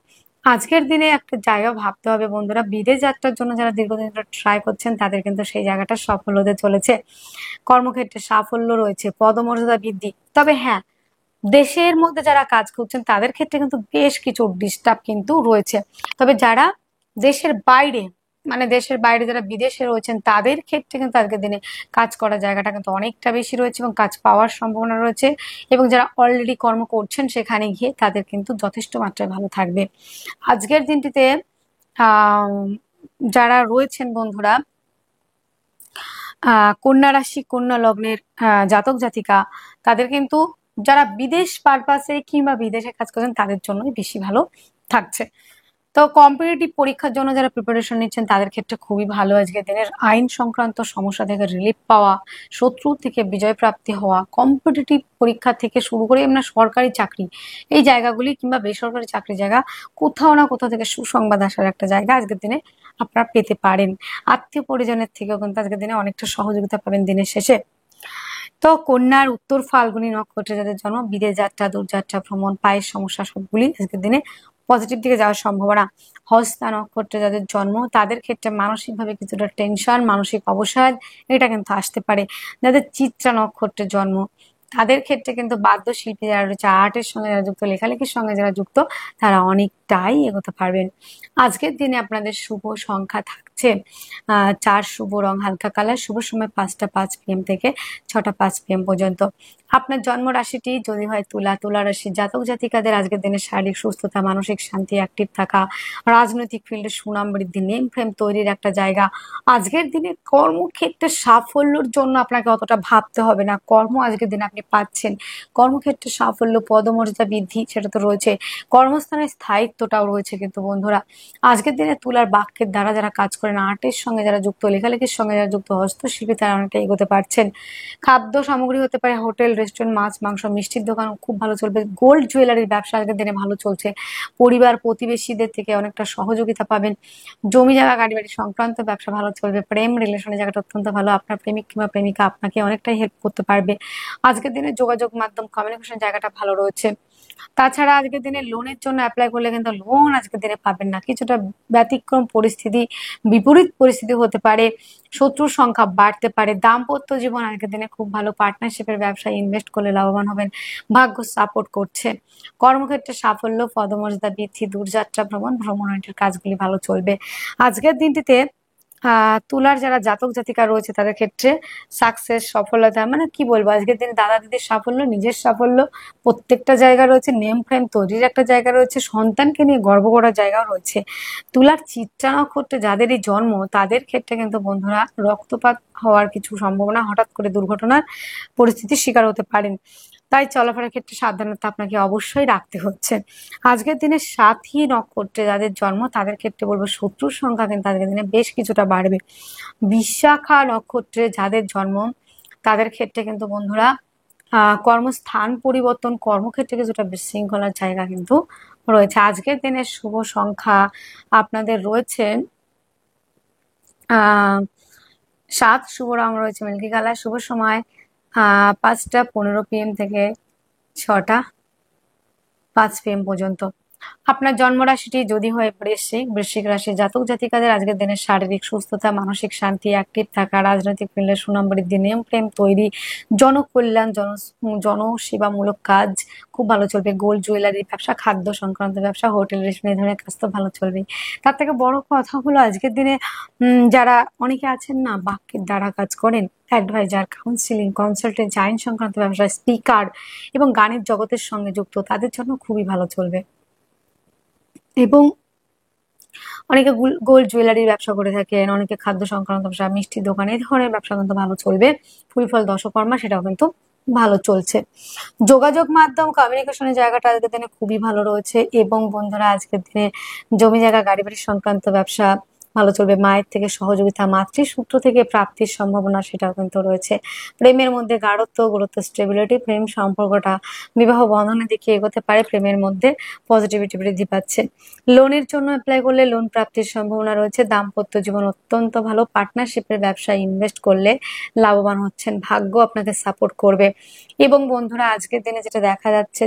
আজকের দিনে একটা জায়গা ভাবতে হবে বন্ধুরা, বিদেশ যাত্রার জন্য যারা দীর্ঘদিন ধরে ট্রাই করছেন তাদের কিন্তু সেই জায়গাটা সফল হতে চলেছে। কর্মক্ষেত্রে সাফল্য রয়েছে, পদমর্যাদা বৃদ্ধি। তবে হ্যাঁ, দেশের মধ্যে যারা কাজ করছেন তাদের ক্ষেত্রে কিন্তু বেশ কিছু ডিস্টার্ব কিন্তু রয়েছে। তবে যারা দেশের বাইরে, মানে দেশের বাইরে যারা বিদেশে রয়েছেন তাদের ক্ষেত্রে কিন্তু আজকের দিনে কাজ করার জায়গাটা কিন্তু অনেকটা বেশি রয়েছে এবং কাজ পাওয়ার সম্ভাবনা রয়েছে। এবং যারা অলরেডি কর্ম করছেন সেখানে গিয়ে তাদের কিন্তু যথেষ্ট মাত্রায় ভালো থাকবে আজকের দিনটিতে। আহ যারা রয়েছেন বন্ধুরা কন্যা রাশি কন্যা লগ্নের জাতক জাতিকা, তাদের কিন্তু যারা বিদেশ পারপাসে কিংবা বিদেশে কাজ করছেন তাদের জন্যই বেশি ভালো থাকছে। তো কম্পিটিটিভ পরীক্ষার জন্য যারা প্রিপারেশন নিচ্ছেন তাদের ক্ষেত্রে খুবই ভালো আজকের দিনের। আইন সংক্রান্ত সমস্যা থেকে রিলিফ পাওয়া, শত্রু থেকে বিজয় প্রাপ্তি হওয়া, কম্পিটিটিভ পরীক্ষা থেকে শুরু করে এমনি সরকারি চাকরি, এই জায়গাগুলি কিংবা বেসরকারি চাকরি জায়গা, কোথাও না কোথাও থেকে সুসংবাদ আসার একটা জায়গা আজকের দিনে আপনারা পেতে পারেন। আত্মীয় পরিজনের থেকেও কিন্তু আজকের দিনে অনেকটা সহযোগিতা পাবেন দিনের শেষে। তো কন্যার উত্তর ফাল্গুনী নক্ষত্রে যাদের জন্ম, বিদেশ যাত্রা, দূরযাত্রা, ভ্রমণ, পায়ের সমস্যা সবগুলি আজকের দিনে পজিটিভ দিকে যাওয়ার সম্ভাবনা। হস্তা নক্ষত্রে যাদের জন্ম তাদের ক্ষেত্রে মানসিকভাবে কিছুটা টেনশন, মানসিক অবসাদ, এটা কিন্তু আসতে পারে। যাদের চিত্রা নক্ষত্রে জন্ম তাদের ক্ষেত্রে কিন্তু বাদ্যশিল্পী যারা রয়েছে, আর্টের সঙ্গে যারা যুক্ত, লেখালেখির সঙ্গে যারা যুক্ত, তারা অনেকটাই এগোতে পারবেন। আজকের দিনে আপনাদের শুভ সংখ্যা থাকছে 4, শুভ রং হালকা কালার, শুভ সময় 5টা 5 PM থেকে 6টা 5 PM পর্যন্ত। আপনার জন্ম রাশিটি যদি হয় তুলা, তুলা রাশির জাতক জাতিকাদের আজকের দিনে শারীরিক সুস্থতা, মানসিক শান্তি, অ্যাক্টিভ থাকা, রাজনৈতিক ফিল্ডে সুনাম বৃদ্ধি, নেম ফ্রেম তৈরির একটা জায়গা। আজকের দিনে কর্মক্ষেত্রে সাফল্যের জন্য আপনাকে অতটা ভাবতে হবে না, কর্ম আজকের দিনে আপনি পাচ্ছেন। কর্মক্ষেত্রে সাফল্য, পদমর্যাদা বৃদ্ধি, সেটা তো রয়েছে, কর্মস্থানের স্থায়িত্বটাও রয়েছে কিন্তু বন্ধুরা। আজকের দিনে তুলার বাক্যের দ্বারা যারা কাজ করেন, আর্টের সঙ্গে যারা যুক্ত, লেখালেখির সঙ্গে যারা যুক্ত, হস্তশিল্পী, তারা অনেকটা এগোতে পারছেন। খাদ্য সামগ্রী হতে পারে হোটেল, রেস্টুরেন্ট, মাছ মাংস, মিষ্টির দোকান খুব ভালো চলবে। গোল্ড জুয়েলারির ব্যবসা আজকের দিনে ভালো চলছে। পরিবার প্রতিবেশীদের থেকে অনেকটা সহযোগিতা পাবেন। জমি জায়গা গাড়ি বাড়ি সংক্রান্ত ব্যবসা ভালো চলবে। প্রেম রিলেশনের জায়গাটা অত্যন্ত ভালো, আপনার প্রেমিক কিংবা প্রেমিকা আপনাকে অনেকটাই হেল্প করতে পারবে। আজকের দিনে যোগাযোগ মাধ্যম কমিউনিকেশন জায়গাটা ভালো রয়েছে। তাছাড়া আজকের দিনে লোনের জন্য অ্যাপ্লাই করলে কিন্তু লোন আজকের দিনে পাবেন না, কিছুটা ব্যতিক্রম পরিস্থিতি, বিপরীত পরিস্থিতি হতে পারে, শত্রুর সংখ্যা বাড়তে পারে। দাম্পত্য জীবন আজকের দিনে খুব ভালো, পার্টনারশিপের ব্যবসায় ইনভেস্ট করলে লাভবান হবেন, ভাগ্য সাপোর্ট করছে। কর্মক্ষেত্রে সাফল্য, পদমর্যাদা বৃদ্ধি, দূরযাত্রা, ভ্রমণের কাজগুলি ভালো চলবে আজকের দিনটিতে। তুলার যারা জাতক জাতিকা রয়েছে তাদের ক্ষেত্রে সাকসেস, সফলতা, মানে কি বলবো, আজকের দিনে দাদা দিদির সাফল্য, নিজের সাফল্য, প্রত্যেকটা জায়গা রয়েছে। নেম ফ্রেম তৈরির একটা জায়গা রয়েছে, সন্তানকে নিয়ে গর্ব করার জায়গাও রয়েছে। তুলার চিত্রা নক্ষত্রে যাদেরই জন্ম তাদের ক্ষেত্রে কিন্তু বন্ধুরা রক্তপাত হওয়ার কিছু সম্ভাবনা, হঠাৎ করে দুর্ঘটনার পরিস্থিতির শিকার হতে পারেন। তাই চলাফেরার ক্ষেত্রে সাবধানতা আপনাকে অবশ্যই রাখতে হচ্ছে। আজকের দিনে সাথী নক্ষত্রে যাদের জন্ম তাদের ক্ষেত্রে বলবো শত্রুর সংখ্যা কিন্তু আজকের দিনে বেশ কিছুটা বাড়বে। বিশাখা নক্ষত্রে যাদের জন্ম তাদের ক্ষেত্রে কিন্তু বন্ধুরা কর্মস্থান পরিবর্তন, কর্মক্ষেত্রে কিছুটা বিশৃঙ্খলার জায়গা কিন্তু রয়েছে। আজকের দিনের শুভ সংখ্যা আপনাদের রয়েছে 7, শুভ রং রয়েছে মিল্কি কালার, শুভ সময় 5টা 15 PM থেকে 6টা 5 PM পর্যন্ত। আপনার জন্মরাশিটি যদি হয় বৃশ্চিক, বৃশ্চিক রাশি জাতক জাতিকাদের আজকের দিনের শারীরিক সুস্থতা, মানসিক শান্তি, অ্যাক্টিভ থাকা, রাজনৈতিক ফিল্ডে সুনাম বৃদ্ধি, নেম প্রেম তৈরি, জনকল্যাণ, জনসেবামূলক কাজ খুব ভালো চলবে। গোল্ড জুয়েলারি ব্যবসা, খাদ্য সংক্রান্ত ব্যবসা, হোটেল রেস্টুরেন্ট, এই ধরনের কাজ তো ভালো চলবে। তার থেকে বড় কথা হলো আজকের দিনে যারা অনেকে আছেন না বাক্যের দ্বারা কাজ করেন, অ্যাডভাইজার, কাউন্সিলিং, কনসালটেন্ট, আইন সংক্রান্ত ব্যবসা, স্পিকার এবং গানের জগতের সঙ্গে যুক্ত, তাদের জন্য খুবই ভালো চলবে। এবং অনেকে গোল্ড জুয়েলারির ব্যবসা করে থাকেন, অনেকে খাদ্য সংক্রান্ত ব্যবসা, মিষ্টির দোকান, এই ধরনের ব্যবসা কিন্তু ভালো চলবে। ফুল ফল দশকর্মা সেটাও কিন্তু ভালো চলছে। যোগাযোগ মাধ্যম কমিউনিকেশনের জায়গাটা আজকের দিনে খুবই ভালো রয়েছে, এবং বন্ধুরা আজকের দিনে জমি জায়গা গাড়ি বাড়ি সংক্রান্ত ব্যবসা ভালো চলবে। মায়ের থেকে সহযোগিতা, মাতৃসূত্র থেকে প্রাপ্তির সম্ভাবনা সেটাও কিন্তু রয়েছে। প্রেমের মধ্যে গাঢ়ত্ব, গুরুত্ব, স্টেবিলিটি, প্রেম সম্পর্কটা বিবাহ বন্ধনের দিকে এগোতে পারে, প্রেমের মধ্যে পজিটিভিটি বৃদ্ধি পাচ্ছে। লোনের জন্য অ্যাপ্লাই করলে লোন প্রাপ্তির সম্ভাবনা রয়েছে। দাম্পত্য জীবন অত্যন্ত ভালো। পার্টনারশিপের ব্যবসায় ইনভেস্ট করলে লাভবান হচ্ছেন, ভাগ্য আপনাকে সাপোর্ট করবে। এবং বন্ধুরা আজকের দিনে যেটা দেখা যাচ্ছে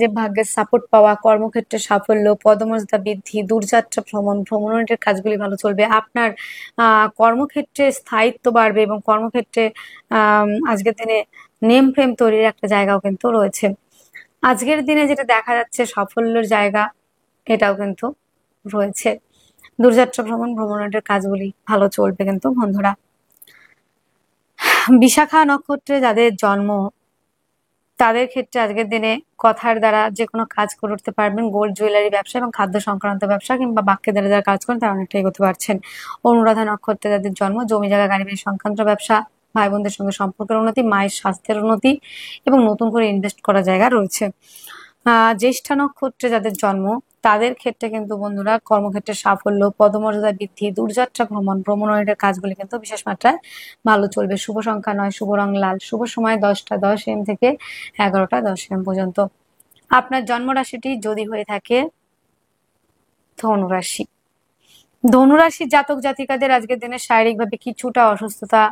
যে ভাগ্যের সাপোর্ট পাওয়া, কর্মক্ষেত্রে সাফল্য, পদমর্যাদা বৃদ্ধি, দূরযাত্রা ভ্রমণের কাজগুলি ভালো চলবে। আপনার কর্মক্ষেত্রে স্থায়িত্ব বাড়বে, এবং কর্মক্ষেত্রে আজকের দিনে নেম ফ্রেম তৈরির একটা জায়গাও কিন্তু রয়েছে। আজকের দিনে যেটা দেখা যাচ্ছে সাফল্যের জায়গা, এটাও কিন্তু রয়েছে। দূরযাত্রা ভ্রমণের কাজগুলি ভালো চলবে কিন্তু বন্ধুরা। বিশাখা নক্ষত্রে যাদের জন্ম, তাদের ক্ষেত্রে আজকের দিনে কথার দ্বারা যে কোনো কাজ করে উঠতে পারবেন। গোল্ড জুয়েলারি ব্যবসা এবং খাদ্য সংক্রান্ত ব্যবসা কিংবা বাক্যের দ্বারা যারা কাজ করেন তারা অনেকটা এগোতে পারছেন। অনুরাধা নক্ষত্রে যাদের জন্ম, জমি জায়গা গাড়ি বাড়ি সংক্রান্ত ব্যবসা, ভাই বোনদের সঙ্গে সম্পর্কের উন্নতি, মায়ের স্বাস্থ্যের উন্নতি এবং নতুন করে ইনভেস্ট করার জায়গা রয়েছে। জ্যেষ্ঠা নক্ষত্রে যাদের জন্ম, তাদের ক্ষেত্রে কিন্তু বন্ধুরা কর্মক্ষেত্রে সাফল্য, পদমর্যাদা বৃদ্ধি, দূরযাত্রা ভ্রমণের কাজগুলি কিন্তু বিশেষ মাত্রায় ভালো চলবে। শুভ সংখ্যা 9, শুভ রং লাল, শুভ সময় 10টা 10 AM থেকে 11টা 10 AM পর্যন্ত। আপনার জন্ম রাশিটি যদি হয়ে থাকে ধনুরাশি, ধনুরাশির জাতক জাতিকাদের আজকের দিনে শারীরিকভাবে কিছুটা অসুস্থতা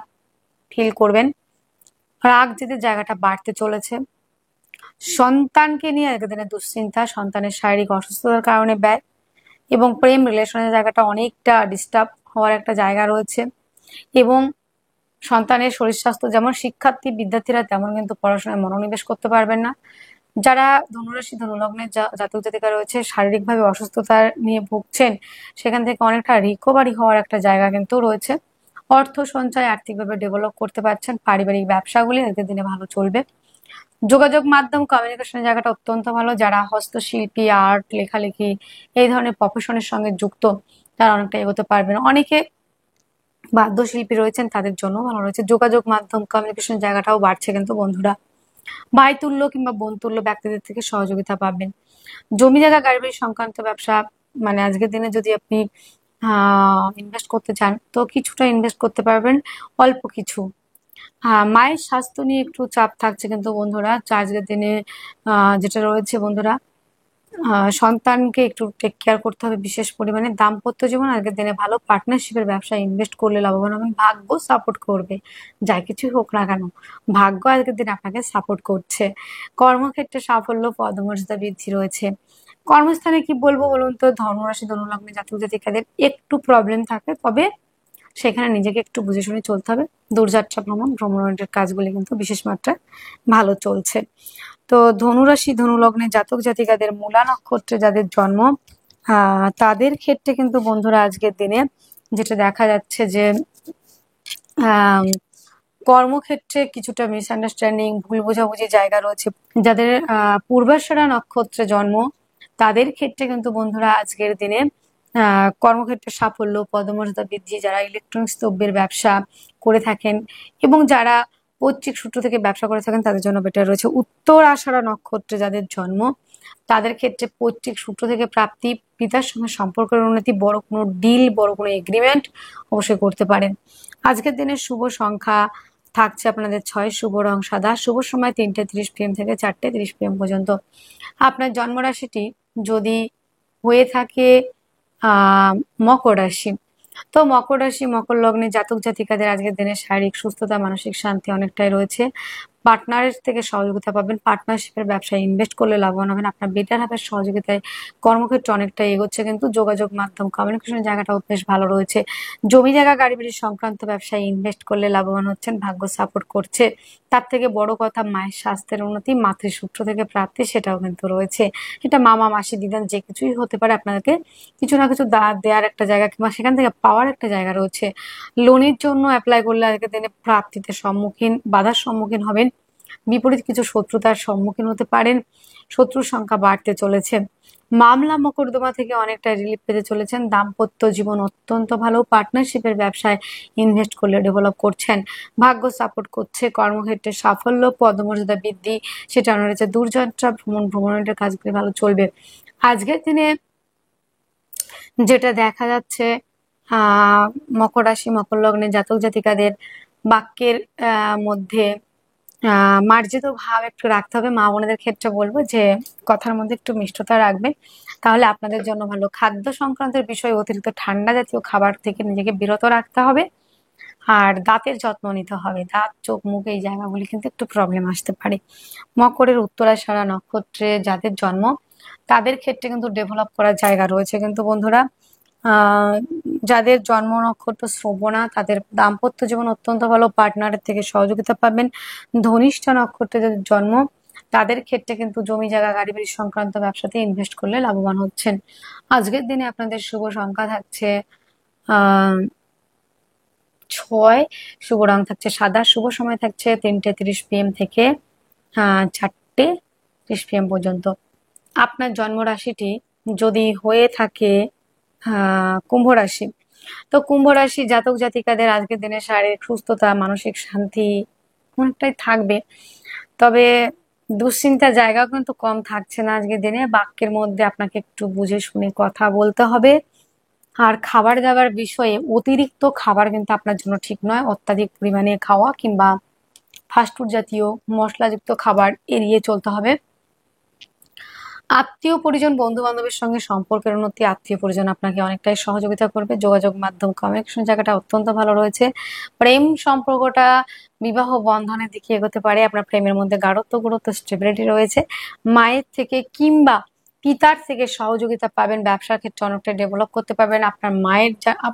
ফিল করবেন। রাগ জেদের জায়গাটা বাড়তে চলেছে। সন্তানকে নিয়ে আজকের দিনে দুশ্চিন্তা, সন্তানের শারীরিক অসুস্থতার কারণে ব্যয়, এবং প্রেম রিলেশনের জায়গাটা অনেকটা ডিস্টার্ব হওয়ার একটা জায়গা রয়েছে। এবং সন্তানের শরীর স্বাস্থ্য, যেমন শিক্ষার্থী বিদ্যার্থীরা তেমন কিন্তু পড়াশোনায় মনোনিবেশ করতে পারবেন না। যারা ধনুরাশি ধনুলগ্নের জাতক জাতিকা রয়েছে শারীরিকভাবে অসুস্থতা নিয়ে ভুগছেন, সেখান থেকে অনেকটা রিকভারি হওয়ার একটা জায়গা কিন্তু রয়েছে। অর্থ সঞ্চয়, আর্থিকভাবে ডেভেলপ করতে পারছেন। পারিবারিক ব্যবসাগুলি আজকের দিনে ভালো চলবে। যোগাযোগ মাধ্যম কমিউনিকেশনের জায়গাটা অত্যন্ত ভালো। যারা হস্তশিল্পী, আর্ট, লেখালেখি এই ধরনের প্রফেশনের সঙ্গে যুক্ত, তারা অনেকটা এগোতে পারবেন। অনেকে বাদ্যশিল্পী রয়েছেন, তাদের জন্য ভালো রয়েছে। যোগাযোগ মাধ্যম কমিউনিকেশন জায়গাটাও বাড়ছে কিন্তু বন্ধুরা। ভাই তুল্য কিংবা বোন তুল্য ব্যক্তিদের থেকে সহযোগিতা পাবেন। জমি জায়গা গাড়ি বাড়ি সংক্রান্ত ব্যবসা, মানে আজকের দিনে যদি আপনি ইনভেস্ট করতে চান তো কিছুটা ইনভেস্ট করতে পারবেন, অল্প কিছু। মায়ের স্বাস্থ্য নিয়ে একটু চাপ থাকছে কিন্তু বন্ধুরা। আজকের দিনে যেটা রয়েছে বন্ধুরা, সন্তানকে একটু টেক কেয়ার করতে হবে বিশেষ পরিমাণে। দাম্পত্য জীবন আজকের দিনে ভালো। পার্টনারশিপের ব্যবসায় ইনভেস্ট করলে লাভবান হবেন। ভাগ্য সাপোর্ট করবে, যা কিছুই হোক না কেন ভাগ্য আজকের দিনে আপনাকে সাপোর্ট করছে। কর্মক্ষেত্রে সাফল্য, পদমর্যাদা বৃদ্ধি রয়েছে। কর্মস্থানে কি বলবো বলুন তো, ধনুরাশি ধনুলগ্নে জাতক জাতিকাদের একটু প্রবলেম থাকে, তবে সেখানে নিজেকে একটু বুঝে শুনে চলতে হবে। দূরযাত্রা ভ্রমণের কাজগুলি কিন্তু বিশেষ মাত্রায় ভালো চলছে। তো ধনুরাশি ধনুলগ্নে জাতক জাতিকাদের মূলা নক্ষত্রে যাদের জন্ম, তাদের ক্ষেত্রে কিন্তু বন্ধুরা আজকের দিনে যেটা দেখা যাচ্ছে যে কর্মক্ষেত্রে কিছুটা মিসআন্ডারস্ট্যান্ডিং, ভুল বোঝাবুঝি জায়গা রয়েছে। যাদের পূর্বাষাঢ়া নক্ষত্রে জন্ম, তাদের ক্ষেত্রে কিন্তু বন্ধুরা আজকের দিনে কর্মক্ষেত্রে সাফল্য, পদমর্যাদা বৃদ্ধি। যারা ইলেকট্রনিক্স দ্রব্যের ব্যবসা করে থাকেন এবং যারা পৈতৃক সূত্র থেকে ব্যবসা করে থাকেন, তাদের জন্য বেটার রয়েছে। উত্তর আষাঢ়া নক্ষত্রে যাদের জন্ম, তাদের ক্ষেত্রে পৈতৃক সূত্র থেকে প্রাপ্তি, পিতার সঙ্গে সম্পর্কের উন্নতি, বড় কোনো ডিল, বড় কোনো এগ্রিমেন্ট অবশ্যই করতে পারেন। আজকের দিনের শুভ সংখ্যা থাকছে আপনাদের 6, শুভ রং সাদা, শুভ সময় 3টে 30 PM থেকে 4টে 30 PM পর্যন্ত। আপনার জন্মরাশিটি যদি হয়ে থাকে মকর রাশি, তো মকর রাশি মকর লগ্নে জাতক জাতিকাদের আজকের দিনে শারীরিক সুস্থতা, মানসিক শান্তি অনেকটাই রয়েছে। পার্টনারের থেকে সহযোগিতা পাবেন। পার্টনারশিপের ব্যবসায় ইনভেস্ট করলে লাভবান হবেন। আপনার বেটার হাফের সহযোগিতায় কর্মক্ষেত্রে অনেকটাই এগোচ্ছে কিন্তু। যোগাযোগ মাধ্যম কমিউনিকেশনের জায়গাটাও বেশ ভালো রয়েছে। জমি জায়গা গাড়ি বাড়ি সংক্রান্ত ব্যবসায় ইনভেস্ট করলে লাভবান হচ্ছেন, ভাগ্য সাপোর্ট করছে। তার থেকে বড় কথা মায়ের স্বাস্থ্যের উন্নতি, মাতৃসূত্র থেকে প্রাপ্তি সেটাও কিন্তু রয়েছে। এটা মামা মাসি দিদা যে কিছুই হতে পারে, আপনাদেরকে কিছু না কিছু দেওয়ার একটা জায়গা কিংবা সেখান থেকে পাওয়ার একটা জায়গা রয়েছে। লোনের জন্য অ্যাপ্লাই করলে আজকের দিনে প্রাপ্তিতে বাধার সম্মুখীন হবেন। বিপরীত কিছু শত্রুতার সম্মুখীন হতে পারেন শত্রুর সংখ্যা বাড়তে চলেছে। মামলা মোকদ্দমা থেকে অনেকটা রিলিফ পেতে চলেছেন। দাম্পত্য জীবন অত্যন্ত ভালো। পার্টনারশিপের ব্যবসায় ইনভেস্ট করলে ডেভেলপ করছেন। ভাগ্য সাপোর্ট করছে। কর্মক্ষেত্রে সাফল্য, পদমর্যাদা বৃদ্ধি সেটা রয়েছে। দূরযাত্রা, ভ্রমণের কাজগুলি ভালো চলবে। আজকের দিনে যেটা দেখা যাচ্ছে, মকর রাশি মকর লগ্নে জাতক জাতিকাদের বাক্যের মধ্যে মার্জিত ভাব একটু রাখতে হবে। মা বোনেদের ক্ষেত্রে বলবো যে কথার মধ্যে একটু মিষ্টতা রাখবে, তাহলে আপনাদের জন্য ভালো। খাদ্য সংক্রান্তের বিষয় অতিরিক্ত ঠান্ডা জাতীয় খাবার থেকে নিজেকে বিরত রাখতে হবে। আর দাঁতের যত্ন নিতে হবে। দাঁত, চোখ, মুখ এই জায়গাগুলি কিন্তু একটু প্রবলেম আসতে পারে। মকরের উত্তরাষাঢ়া নক্ষত্রে যাদের জন্ম তাদের ক্ষেত্রে কিন্তু ডেভেলপ করার জায়গা রয়েছে। কিন্তু বন্ধুরা, যাদের জন্ম নক্ষত্র শ্রবণা তাদের দাম্পত্য জীবন অত্যন্ত ভালো। পার্টনারের থেকে সহযোগিতা পাবেন। ধনিষ্ঠা নক্ষত্রে যাদের জন্ম তাদের ক্ষেত্রে কিন্তু জমি জায়গা গাড়ি বাড়ি সংক্রান্ত ব্যবসাতে ইনভেস্ট করলে লাভবান হচ্ছেন। আজকের দিনে আপনাদের শুভ সংখ্যা থাকছে 6, শুভ রং থাকছে সাদা, শুভ সময় থাকছে 3:30 PM থেকে 4:30 PM পর্যন্ত। আপনার জন্ম রাশিটি যদি হয়ে থাকে কুম্ভ রাশি, তো কুম্ভ রাশি জাতক জাতিকাদের আজকের দিনে শারীরিক সুস্থতা, মানসিক শান্তি অনেকটাই থাকবে। তবে দুশ্চিন্তার জায়গাও কিন্তু কম থাকছে না আজকের দিনে। বাক্যের মধ্যে আপনাকে একটু বুঝে শুনে কথা বলতে হবে। আর খাবার দাবার বিষয়ে অতিরিক্ত খাবার কিন্তু আপনার জন্য ঠিক নয়। অত্যাধিক পরিমাণে খাওয়া কিংবা ফাস্টফুড জাতীয় মশলাযুক্ত খাবার এড়িয়ে চলতে হবে। আত্মীয় পরিজন, বন্ধু বান্ধবের সঙ্গে সম্পর্কের উন্নতি, আত্মীয় পরিজন আপনাকে অনেকটাই সহযোগিতা করবে। যোগাযোগ মাধ্যম, কমিউনিকেশন জায়গাটা অত্যন্ত ভালো রয়েছে। প্রেম সম্পর্কটা বিবাহ বন্ধনের দিকে এগোতে পারে। আপনার প্রেমের মধ্যে গাঢ়ত্ব, গুরুত্ব, স্টেবিলিটি রয়েছে। মায়ের থেকে কিংবা পিতার থেকে সহযোগিতা পাবেন। ব্যবসার ক্ষেত্রে অনেকটা ডেভেলপ করতে পারবেন। আপনার মায়ের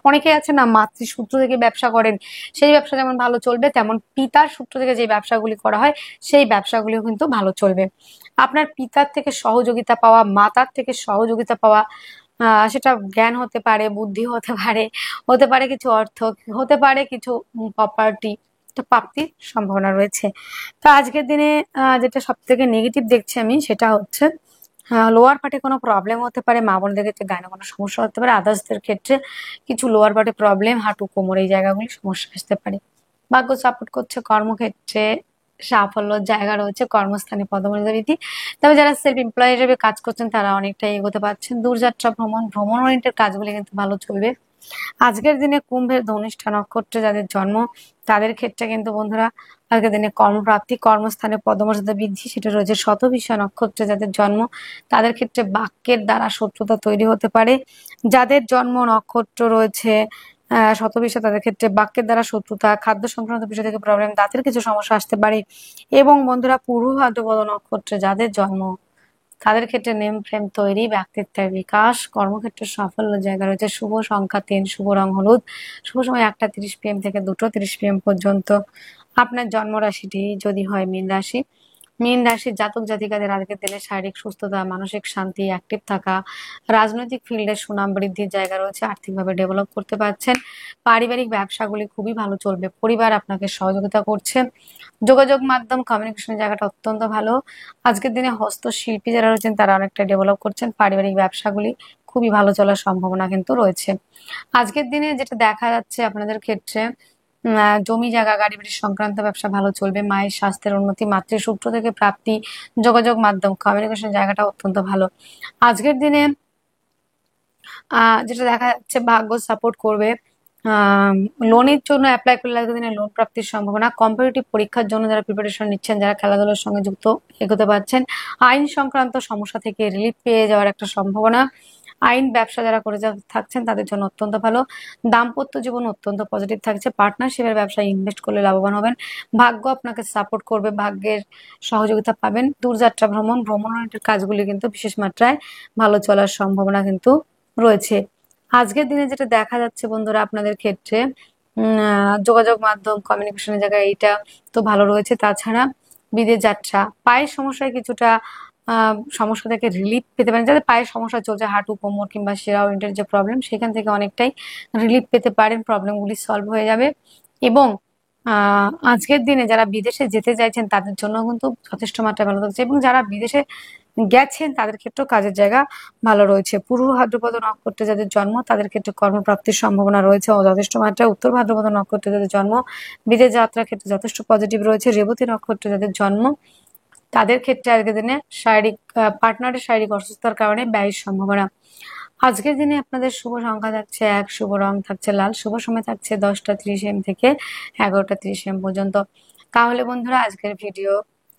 অনেকে আছে না মাতৃসূত্র থেকে ব্যবসা করেন, সেই ব্যবসা যেমন ভালো চলবে, তেমন পিতার সূত্র থেকে যে ব্যবসাগুলি করা হয় সেই ব্যবসাগুলিও কিন্তু ভালো চলবে। আপনার পিতার থেকে সহযোগিতা পাওয়া, মাতার থেকে সহযোগিতা পাওয়া, সেটা জ্ঞান হতে পারে, বুদ্ধি হতে পারে, হতে পারে কিছু অর্থ, হতে পারে কিছু প্রপার্টি, তো প্রাপ্তির সম্ভাবনা রয়েছে। তো আজকের দিনে যেটা সব থেকে নেগেটিভ দেখছি আমি, সেটা হচ্ছে লোয়ার পার্টে কোনো প্রবলেম হতে পারে। মা বোনদের ক্ষেত্রে গায়ে কোনো সমস্যা হতে পারে। আদার্সদের ক্ষেত্রে কিছু লোয়ার পার্টে প্রবলেম, হাঁটু কোমর এই জায়গাগুলি সমস্যা আসতে পারে। ভাগ্য সাপোর্ট করছে। কর্মক্ষেত্রে সাফল্যের জায়গা রয়েছে। কর্মস্থানে পদমর্যাদা বৃদ্ধি। তবে যারা সেলফ এমপ্লয় হিসেবে কাজ করছেন তারা অনেকটাই এগোতে পারছেন। দূরযাত্রা, ভ্রমণ ওরিয়েন্টেড কাজগুলি কিন্তু ভালো চলবে। আজকের দিনে কুম্ভের ধনিষ্ঠা নক্ষত্রে যাদের জন্ম তাদের ক্ষেত্রে কিন্তু বন্ধুরা আজকের দিনে কর্মপ্রাপ্তি, কর্মস্থানে পদমর্যাদা বৃদ্ধি সেটা রয়েছে। শতভিষা নক্ষত্রে যাদের জন্ম তাদের ক্ষেত্রে বাক্যের দ্বারা শত্রুতা তৈরি হতে পারে। যাদের জন্ম নক্ষত্র রয়েছে শতভিষা তাদের ক্ষেত্রে বাক্যের দ্বারা শত্রুতা, খাদ্য সংক্রান্ত বিষয় থেকে প্রবলেম, দাঁতের কিছু সমস্যা আসতে পারে। এবং বন্ধুরা পূর্ব ভাদ্রপদ নক্ষত্রে যাদের জন্ম তাদের ক্ষেত্রে নেম ফ্রেম তৈরি, ব্যক্তিত্বের বিকাশ, কর্মক্ষেত্রে সাফল্য জায়গা রয়েছে। শুভ সংখ্যা 3, শুভ রং হলুদ, শুভ সময় 1:30 PM থেকে 2:30 PM পর্যন্ত। আপনার জন্ম রাশিটি যদি হয় মীন রাশি, মীন রাশির জাতক জাতিকাদের আজকের দিনে শারীরিক সুস্থতা, মানসিক শান্তি, অ্যাক্টিভ থাকা, রাজনৈতিক ফিল্ডে সুনাম বৃদ্ধির জায়গা রয়েছে। আর্থিকভাবে ডেভেলপ করতে পারছেন। পারিবারিক ব্যবসাগুলি খুবই ভালো চলবে। পরিবার আপনাকে সহযোগিতা করছে। যোগাযোগ মাধ্যম, কমিউনিকেশনের জায়গাটা অত্যন্ত ভালো। আজকের দিনে হস্তশিল্পী যারা রয়েছেন তারা অনেকটা ডেভেলপ করছেন। পারিবারিক ব্যবসাগুলি খুবই ভালো চলার সম্ভাবনা কিন্তু রয়েছে। আজকের দিনে যেটা দেখা যাচ্ছে আপনাদের ক্ষেত্রে জমি জায়গা গাড়ি বাড়ি সংক্রান্ত ব্যবসা ভালো চলবে। মায়ের স্বাস্থ্যের উন্নতি, মাতৃসূত্র থেকে প্রাপ্তি, যোগাযোগ মাধ্যম, কমিউনিকেশন জায়গাটা অত্যন্ত ভালো। আজকের দিনে যেটা দেখা যাচ্ছে ভাগ্য সাপোর্ট করবে। লোনের জন্য অ্যাপ্লাই করলে আজকের দিনে লোন প্রাপ্তির সম্ভাবনা। কম্পিটিটিভ পরীক্ষার জন্য যারা প্রিপারেশন নিচ্ছেন, যারা খেলাধুলার সঙ্গে যুক্ত, এগোতে পারছেন। আইন সংক্রান্ত সমস্যা থেকে রিলিফ পেয়ে যাওয়ার একটা সম্ভাবনা। আইন ব্যবসা যারা করে থাকছেন তাদের জন্য অত্যন্ত ভালো। দাম্পত্য জীবন অত্যন্ত পজিটিভ থাকছে। পার্টনারশিপের ব্যবসায় ইনভেস্ট করলে লাভবান হবেন। ভাগ্য আপনাকে সাপোর্ট করবে, ভাগ্যের সহযোগিতা পাবেন। দূরযাত্রা, ভ্রমণের কাজগুলি কিন্তু বিশেষ মাত্রায় ভালো চলার সম্ভাবনা কিন্তু রয়েছে। আজকের দিনে যেটা দেখা যাচ্ছে বন্ধুরা আপনাদের ক্ষেত্রে যোগাযোগ মাধ্যম, কমিউনিকেশনের জায়গায় এইটা তো ভালো রয়েছে। তাছাড়া বিদেশ যাত্রা, পায়ের সমস্যায় কিছুটা সমস্যা থেকে রিলিফ পেতে পারেন। যাদের পায়ের সমস্যা চলছে, হাঁটু কোমর কিংবা শিরা ওরিয়েন্টেড যে প্রবলেম, সেখান থেকে অনেকটাই রিলিফ পেতে পারেন। প্রবলেমগুলি সলভ হয়ে যাবে। এবং আজকের দিনে যারা বিদেশে যেতে চাইছেন তাদের জন্য কিন্তু যথেষ্ট মাত্রায় ভালো থাকছে। এবং যারা বিদেশে গেছেন তাদের ক্ষেত্রেও কাজের জায়গা ভালো রয়েছে। পূর্ব ভাদ্রপদ নক্ষত্রে যাদের জন্ম তাদের ক্ষেত্রে কর্মপ্রাপ্তির সম্ভাবনা রয়েছে যথেষ্ট মাত্রায়। উত্তর ভাদ্রপদ নক্ষত্রে যাদের জন্ম বিদেশ যাত্রার ক্ষেত্রে যথেষ্ট পজিটিভ রয়েছে। রেবতী নক্ষত্রে যাদের জন্ম তাদের ক্ষেত্রে আজকের দিনে শারীরিক পার্টনারের শারীরিক অসুস্থতার কারণে ব্যয়ের সম্ভাবনা। আজকের দিনে আপনাদের শুভ সংখ্যা থাকছে 1, শুভ রং থাকছে লাল, শুভ সময় থাকছে 10টা 30 AM থেকে 11টা 30 AM পর্যন্ত। তাহলে বন্ধুরা আজকের ভিডিও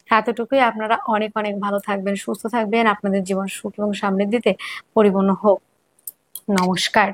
এতটুকুই। আপনারা অনেক অনেক ভালো থাকবেন, সুস্থ থাকবেন, আপনাদের জীবন সুখ এবং সমৃদ্ধিতে পরিপূর্ণ হোক। নমস্কার।